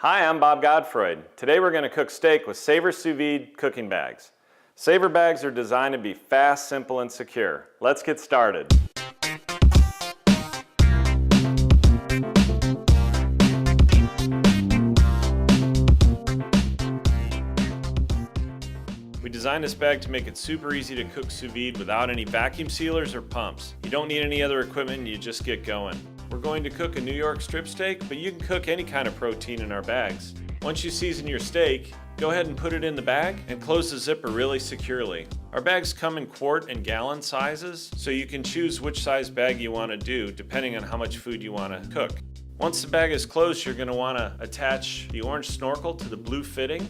Hi, I'm Bob Godfroyd. Today we're going to cook steak with Savour Sous Vide cooking bags. Savour bags are designed to be fast, simple, and secure. Let's get started. We designed this bag to make it super easy to cook sous vide without any vacuum sealers or pumps. You don't need any other equipment, you just get going. We're going to cook a New York strip steak, but you can cook any kind of protein in our bags. Once you season your steak, go ahead and put it in the bag and close the zipper really securely. Our bags come in quart and gallon sizes, so you can choose which size bag you want to do depending on how much food you want to cook. Once the bag is closed, you're going to want to attach the orange snorkel to the blue fitting.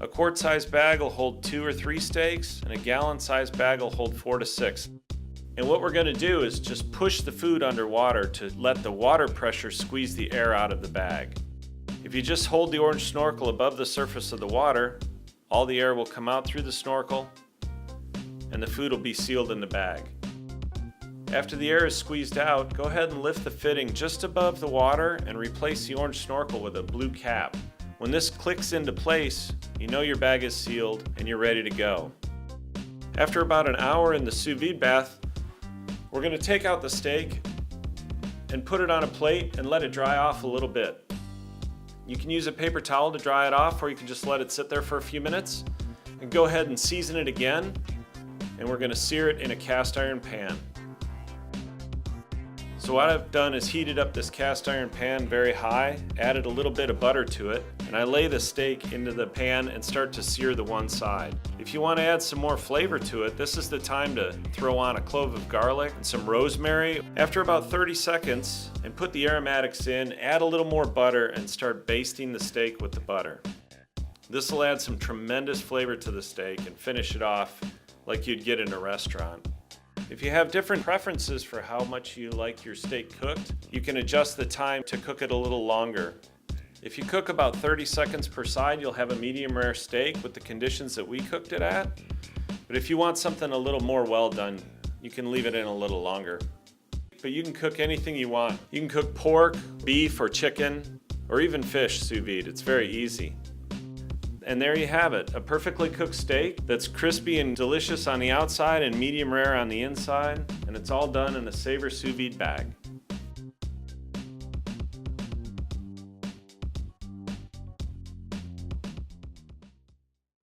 A quart-sized bag will hold 2 or 3 steaks, and a gallon-sized bag will hold 4 to 6. And what we're going to do is just push the food underwater to let the water pressure squeeze the air out of the bag. If you just hold the orange snorkel above the surface of the water, all the air will come out through the snorkel, and the food will be sealed in the bag. After the air is squeezed out, go ahead and lift the fitting just above the water and replace the orange snorkel with a blue cap. When this clicks into place, you know your bag is sealed and you're ready to go. After about an hour in the sous vide bath, we're going to take out the steak and put it on a plate and let it dry off a little bit. You can use a paper towel to dry it off, or you can just let it sit there for a few minutes. And go ahead and season it again, and we're going to sear it in a cast iron pan. So what I've done is heated up this cast iron pan very high, added a little bit of butter to it, and I lay the steak into the pan and start to sear the one side. If you want to add some more flavor to it, this is the time to throw on a clove of garlic and some rosemary. After about 30 seconds, and put the aromatics in, add a little more butter and start basting the steak with the butter. This will add some tremendous flavor to the steak and finish it off like you'd get in a restaurant. If you have different preferences for how much you like your steak cooked, you can adjust the time to cook it a little longer. If you cook about 30 seconds per side, you'll have a medium rare steak with the conditions that we cooked it at. But if you want something a little more well done, you can leave it in a little longer. But you can cook anything you want. You can cook pork, beef, or chicken, or even fish sous vide. It's very easy. And there you have it, a perfectly cooked steak that's crispy and delicious on the outside and medium rare on the inside, and it's all done in a Savour Sous Vide bag.